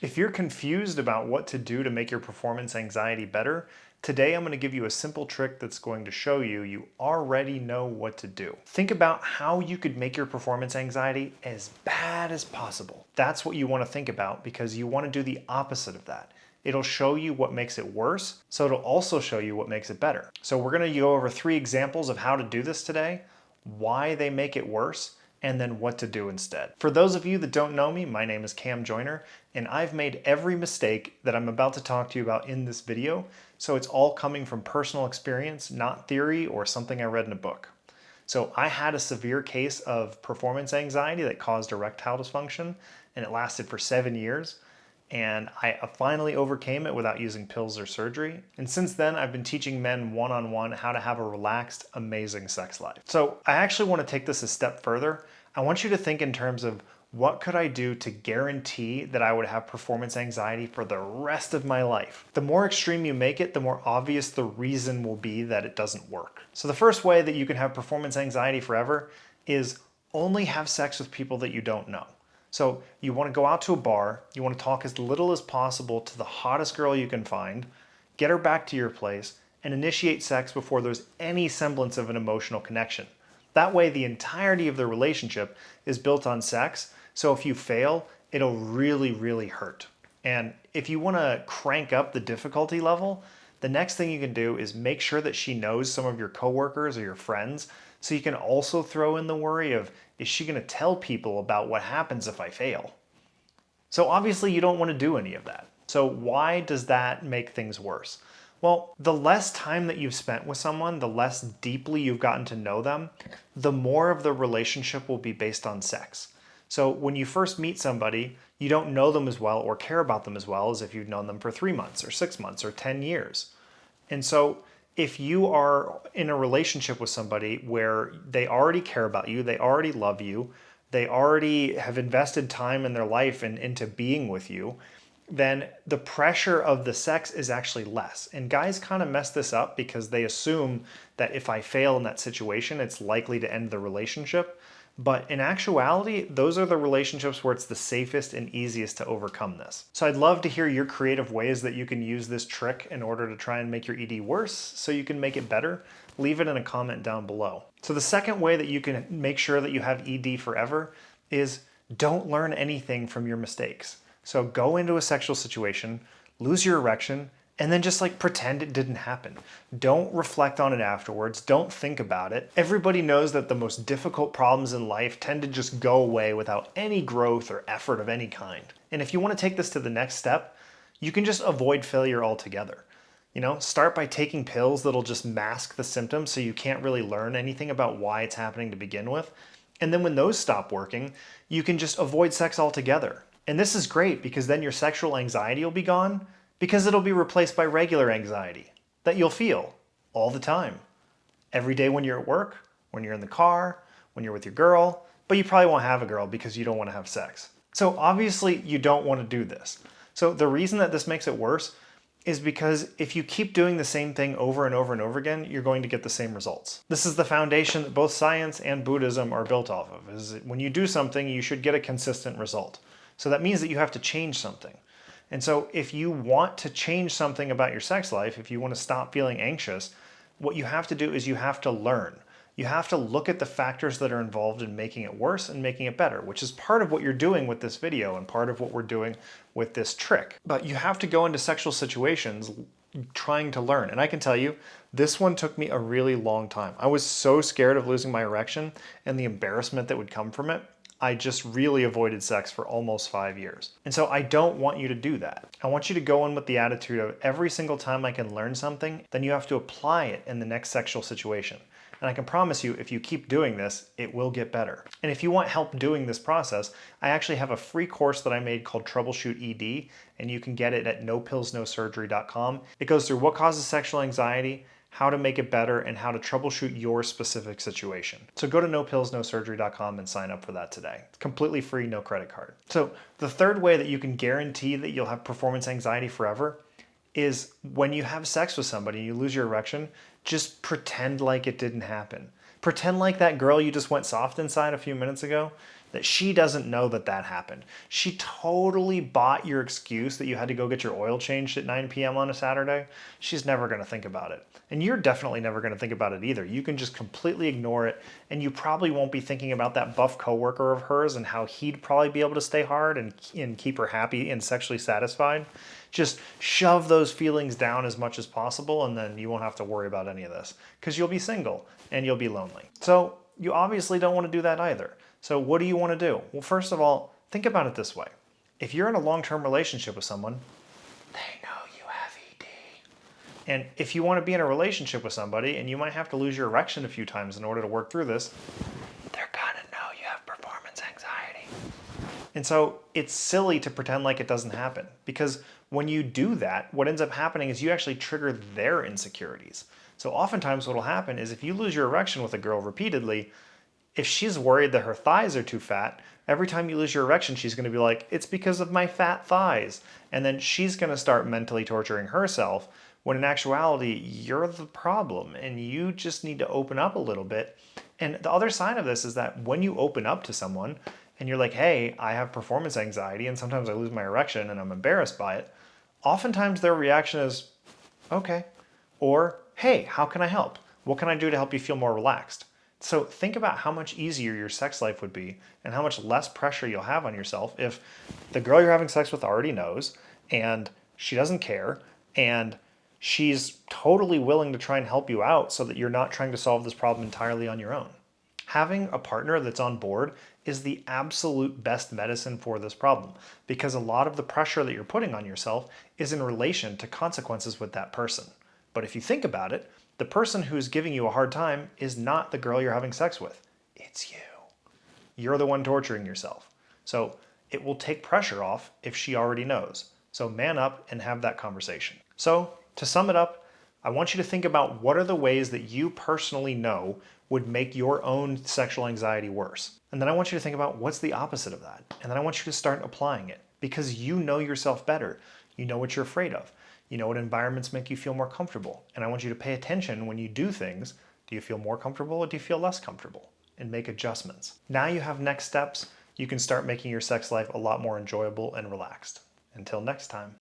If you're confused about what to do to make your performance anxiety better, today I'm going to give you a simple trick that's going to show you already know what to do. Think about how you could make your performance anxiety as bad as possible. That's what you want to think about because you want to do the opposite of that. It'll show you what makes it worse, so it'll also show you what makes it better. So we're going to go over 3 examples of how to do this today, why they make it worse, and then what to do instead. For those of you that don't know me, my name is Cam Joyner, and I've made every mistake that I'm about to talk to you about in this video, so it's all coming from personal experience, not theory or something I read in a book. So I had a severe case of performance anxiety that caused erectile dysfunction, and it lasted for 7 years. And I finally overcame it without using pills or surgery. And since then, I've been teaching men one-on-one how to have a relaxed, amazing sex life. So I actually want to take this a step further. I want you to think in terms of what could I do to guarantee that I would have performance anxiety for the rest of my life? The more extreme you make it, the more obvious the reason will be that it doesn't work. So the first way that you can have performance anxiety forever is only have sex with people that you don't know. So you want to go out to a bar, you want to talk as little as possible to the hottest girl you can find, get her back to your place, and initiate sex before there's any semblance of an emotional connection. That way the entirety of the relationship is built on sex, so if you fail, it'll really, really hurt. And if you want to crank up the difficulty level, the next thing you can do is make sure that she knows some of your coworkers or your friends, so you can also throw in the worry of, is she going to tell people about what happens if I fail? So obviously you don't want to do any of that. So why does that make things worse? Well, the less time that you've spent with someone, the less deeply you've gotten to know them, the more of the relationship will be based on sex. So when you first meet somebody, you don't know them as well or care about them as well as if you've known them for 3 months or 6 months or 10 years. And so if you are in a relationship with somebody where they already care about you, they already love you, they already have invested time in their life and into being with you, then the pressure of the sex is actually less. And guys kind of mess this up because they assume that if I fail in that situation, it's likely to end the relationship. But in actuality, those are the relationships where it's the safest and easiest to overcome this. So I'd love to hear your creative ways that you can use this trick in order to try and make your ED worse so you can make it better. Leave it in a comment down below. So the second way that you can make sure that you have ED forever is don't learn anything from your mistakes. So go into a sexual situation, lose your erection, and then just pretend it didn't happen. Don't reflect on it afterwards. Don't think about it. Everybody knows that the most difficult problems in life tend to just go away without any growth or effort of any kind. And if you want to take this to the next step, you can just avoid failure altogether. Start by taking pills that'll just mask the symptoms so you can't really learn anything about why it's happening to begin with. And then when those stop working, you can just avoid sex altogether. And this is great because then your sexual anxiety will be gone, because it'll be replaced by regular anxiety that you'll feel all the time. Every day when you're at work, when you're in the car, when you're with your girl, but you probably won't have a girl because you don't want to have sex. So obviously you don't want to do this. So the reason that this makes it worse is because if you keep doing the same thing over and over and over again, you're going to get the same results. This is the foundation that both science and Buddhism are built off of, is that when you do something, you should get a consistent result. So that means that you have to change something. And so if you want to change something about your sex life, if you want to stop feeling anxious, what you have to do is you have to learn. You have to look at the factors that are involved in making it worse and making it better, which is part of what you're doing with this video and part of what we're doing with this trick. But you have to go into sexual situations trying to learn. And I can tell you, this one took me a really long time. I was so scared of losing my erection and the embarrassment that would come from it. I just really avoided sex for almost 5 years. And so I don't want you to do that. I want you to go in with the attitude of every single time I can learn something, then you have to apply it in the next sexual situation. And I can promise you, if you keep doing this, it will get better. And if you want help doing this process, I actually have a free course that I made called Troubleshoot ED, and you can get it at nopillsnosurgery.com. It goes through what causes sexual anxiety, how to make it better, and how to troubleshoot your specific situation. So go to nopillsnosurgery.com and sign up for that today. It's completely free, no credit card. So the third way that you can guarantee that you'll have performance anxiety forever is when you have sex with somebody and you lose your erection, just pretend like it didn't happen. Pretend like that girl you just went soft inside a few minutes ago, that she doesn't know that that happened. She totally bought your excuse that you had to go get your oil changed at 9 p.m. on a Saturday. She's never going to think about it. And you're definitely never going to think about it either. You can just completely ignore it, and you probably won't be thinking about that buff coworker of hers and how he'd probably be able to stay hard and keep her happy and sexually satisfied. Just shove those feelings down as much as possible, and then you won't have to worry about any of this because you'll be single and you'll be lonely. So you obviously don't want to do that either. So what do you want to do? Well, first of all, think about it this way. If you're in a long-term relationship with someone, they know you have ED. And if you want to be in a relationship with somebody and you might have to lose your erection a few times in order to work through this, they're gonna know you have performance anxiety. And so it's silly to pretend like it doesn't happen, because when you do that, what ends up happening is you actually trigger their insecurities. So oftentimes what will happen is if you lose your erection with a girl repeatedly, if she's worried that her thighs are too fat, every time you lose your erection, she's going to be like, it's because of my fat thighs. And then she's going to start mentally torturing herself, when in actuality, you're the problem and you just need to open up a little bit. And the other side of this is that when you open up to someone and you're like, hey, I have performance anxiety and sometimes I lose my erection and I'm embarrassed by it, oftentimes their reaction is, okay. Or, hey, how can I help? What can I do to help you feel more relaxed? So think about how much easier your sex life would be and how much less pressure you'll have on yourself if the girl you're having sex with already knows and she doesn't care and she's totally willing to try and help you out so that you're not trying to solve this problem entirely on your own. Having a partner that's on board is the absolute best medicine for this problem, because a lot of the pressure that you're putting on yourself is in relation to consequences with that person. But if you think about it, the person who's giving you a hard time is not the girl you're having sex with. It's you. You're the one torturing yourself. So it will take pressure off if she already knows. So man up and have that conversation. So to sum it up, I want you to think about what are the ways that you personally know would make your own sexual anxiety worse. And then I want you to think about what's the opposite of that. And then I want you to start applying it, because you know yourself better. You know what you're afraid of. You know what environments make you feel more comfortable. And I want you to pay attention when you do things. Do you feel more comfortable or do you feel less comfortable? And make adjustments. Now you have next steps. You can start making your sex life a lot more enjoyable and relaxed. Until next time.